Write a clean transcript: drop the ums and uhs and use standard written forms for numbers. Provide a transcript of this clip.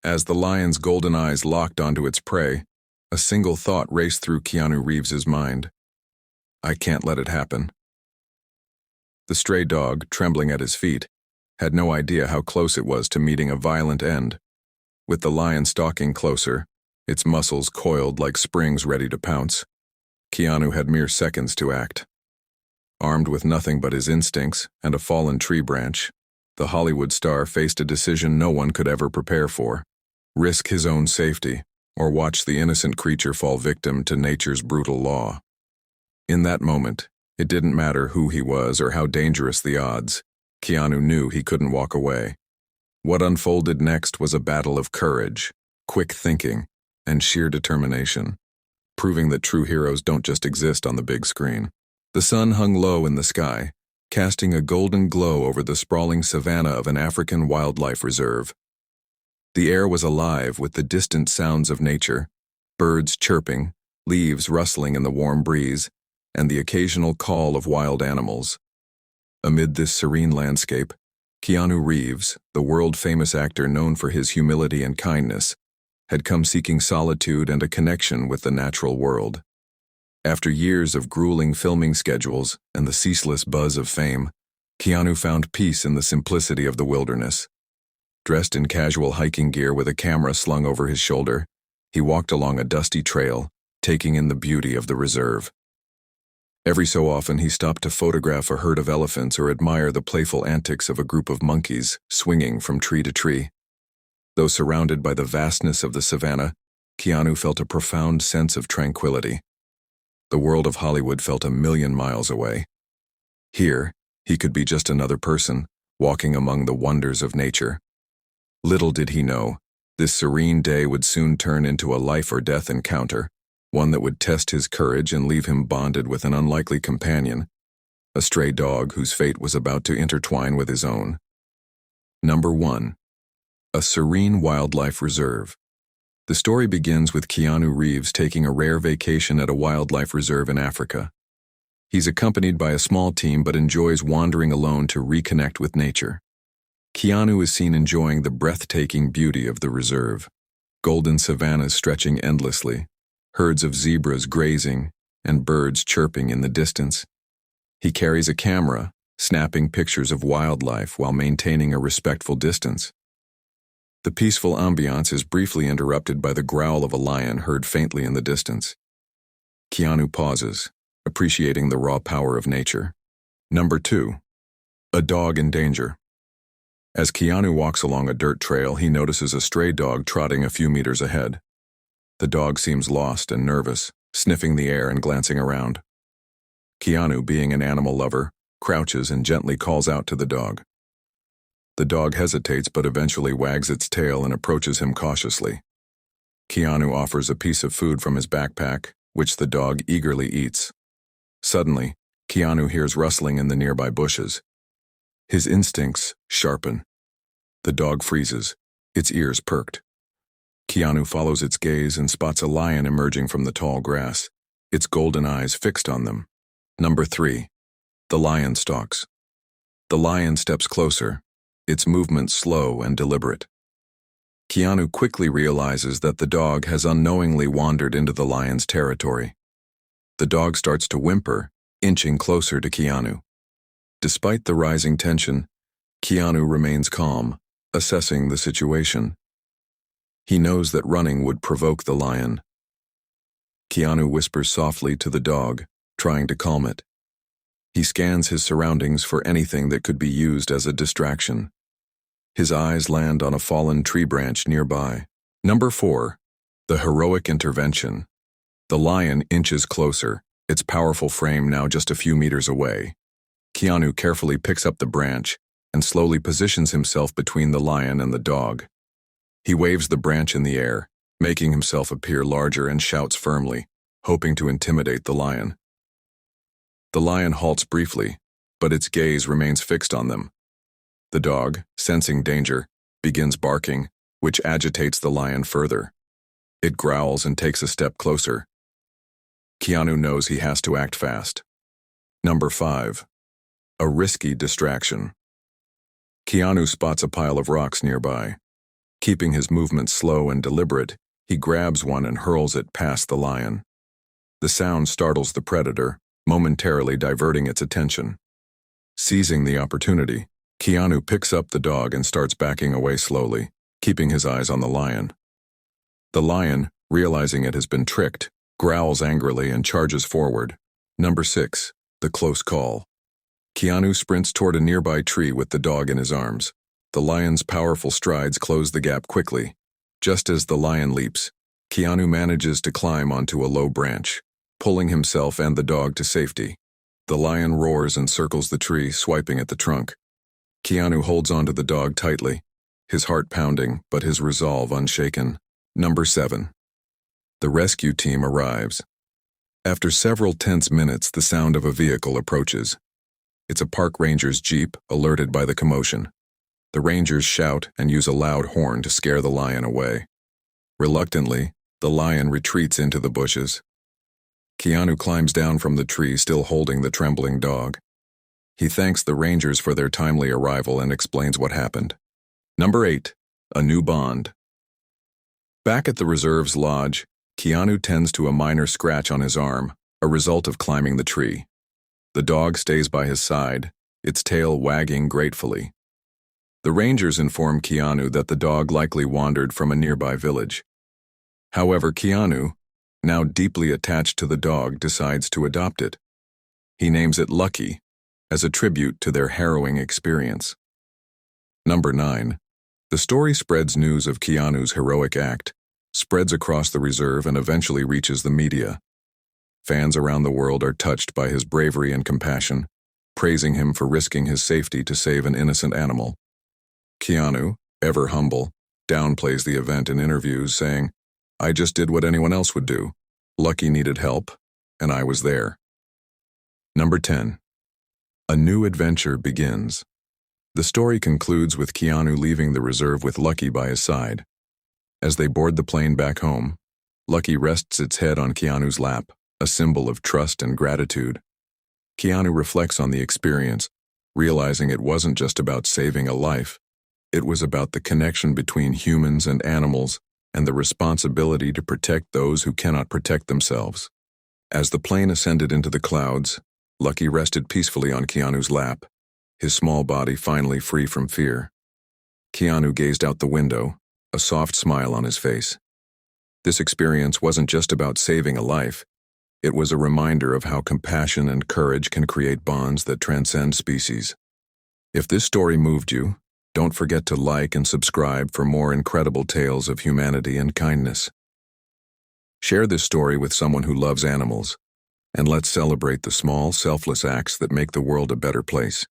As the lion's golden eyes locked onto its prey, a single thought raced through Keanu Reeves's mind. I can't let it happen. The stray dog, trembling at his feet, had no idea how close it was to meeting a violent end. With the lion stalking closer, its muscles coiled like springs ready to pounce, Keanu had mere seconds to act. Armed with nothing but his instincts and a fallen tree branch, the Hollywood star faced a decision no one could ever prepare for: risk his own safety, or watch the innocent creature fall victim to nature's brutal law. In that moment, it didn't matter who he was or how dangerous the odds. Keanu knew he couldn't walk away. What unfolded next was a battle of courage, quick thinking, and sheer determination, proving that true heroes don't just exist on the big screen. The sun hung low in the sky, casting a golden glow over the sprawling savannah of an African wildlife reserve. The air was alive with the distant sounds of nature, birds chirping, leaves rustling in the warm breeze, and the occasional call of wild animals. Amid this serene landscape, Keanu Reeves, the world-famous actor known for his humility and kindness, had come seeking solitude and a connection with the natural world. After years of grueling filming schedules and the ceaseless buzz of fame, Keanu found peace in the simplicity of the wilderness. Dressed in casual hiking gear with a camera slung over his shoulder, he walked along a dusty trail, taking in the beauty of the reserve. Every so often he stopped to photograph a herd of elephants or admire the playful antics of a group of monkeys swinging from tree to tree. Though surrounded by the vastness of the savannah, Keanu felt a profound sense of tranquility. The world of Hollywood felt a million miles away. Here, he could be just another person, walking among the wonders of nature. Little did he know, this serene day would soon turn into a life-or-death encounter, one that would test his courage and leave him bonded with an unlikely companion, a stray dog whose fate was about to intertwine with his own. Number 1. A serene wildlife reserve. The story begins with Keanu Reeves taking a rare vacation at a wildlife reserve in Africa. He's accompanied by a small team but enjoys wandering alone to reconnect with nature. Keanu is seen enjoying the breathtaking beauty of the reserve. Golden savannas stretching endlessly, herds of zebras grazing, and birds chirping in the distance. He carries a camera, snapping pictures of wildlife while maintaining a respectful distance. The peaceful ambiance is briefly interrupted by the growl of a lion heard faintly in the distance. Keanu pauses, appreciating the raw power of nature. Number 2. A dog in danger. As Keanu walks along a dirt trail, he notices a stray dog trotting a few meters ahead. The dog seems lost and nervous, sniffing the air and glancing around. Keanu, being an animal lover, crouches and gently calls out to the dog. The dog hesitates but eventually wags its tail and approaches him cautiously. Keanu offers a piece of food from his backpack, which the dog eagerly eats. Suddenly, Keanu hears rustling in the nearby bushes. His instincts sharpen. The dog freezes, its ears perked. Keanu follows its gaze and spots a lion emerging from the tall grass, its golden eyes fixed on them. Number 3. The lion stalks. The lion steps closer, its movements slow and deliberate. Keanu quickly realizes that the dog has unknowingly wandered into the lion's territory. The dog starts to whimper, inching closer to Keanu. Despite the rising tension, Keanu remains calm, assessing the situation. He knows that running would provoke the lion. Keanu whispers softly to the dog, trying to calm it. He scans his surroundings for anything that could be used as a distraction. His eyes land on a fallen tree branch nearby. Number 4. The heroic intervention. The lion inches closer, its powerful frame now just a few meters away. Keanu carefully picks up the branch and slowly positions himself between the lion and the dog. He waves the branch in the air, making himself appear larger, and shouts firmly, hoping to intimidate the lion. The lion halts briefly, but its gaze remains fixed on them. The dog, sensing danger, begins barking, which agitates the lion further. It growls and takes a step closer. Keanu knows he has to act fast. Number 5. A risky distraction. Keanu spots a pile of rocks nearby. Keeping his movements slow and deliberate, he grabs one and hurls it past the lion. The sound startles the predator, momentarily diverting its attention. Seizing the opportunity, Keanu picks up the dog and starts backing away slowly, keeping his eyes on the lion. The lion, realizing it has been tricked, growls angrily and charges forward. Number 6. The close call. Keanu sprints toward a nearby tree with the dog in his arms. The lion's powerful strides close the gap quickly. Just as the lion leaps, Keanu manages to climb onto a low branch, pulling himself and the dog to safety. The lion roars and circles the tree, swiping at the trunk. Keanu holds onto the dog tightly, his heart pounding, but his resolve unshaken. Number 7. The rescue team arrives. After several tense minutes, the sound of a vehicle approaches. It's a park ranger's jeep, alerted by the commotion. The rangers shout and use a loud horn to scare the lion away. Reluctantly, the lion retreats into the bushes. Keanu climbs down from the tree, still holding the trembling dog. He thanks the rangers for their timely arrival and explains what happened. Number 8. A new bond. Back at the reserve's lodge, Keanu tends to a minor scratch on his arm, a result of climbing the tree. The dog stays by his side, its tail wagging gratefully. The rangers inform Keanu that the dog likely wandered from a nearby village. However, Keanu, now deeply attached to the dog, decides to adopt it. He names it Lucky, as a tribute to their harrowing experience. Number 9. The story spreads news of Keanu's heroic act, spreads across the reserve and eventually reaches the media. Fans around the world are touched by his bravery and compassion, praising him for risking his safety to save an innocent animal. Keanu, ever humble, downplays the event in interviews, saying, "I just did what anyone else would do. Lucky needed help, and I was there." Number 10. A new adventure begins. The story concludes with Keanu leaving the reserve with Lucky by his side. As they board the plane back home, Lucky rests its head on Keanu's lap, a symbol of trust and gratitude. Keanu reflects on the experience, realizing it wasn't just about saving a life. It was about the connection between humans and animals and the responsibility to protect those who cannot protect themselves. As the plane ascended into the clouds, Lucky rested peacefully on Keanu's lap, his small body finally free from fear. Keanu gazed out the window, a soft smile on his face. This experience wasn't just about saving a life. It was a reminder of how compassion and courage can create bonds that transcend species. If this story moved you, don't forget to like and subscribe for more incredible tales of humanity and kindness. Share this story with someone who loves animals, and let's celebrate the small, selfless acts that make the world a better place.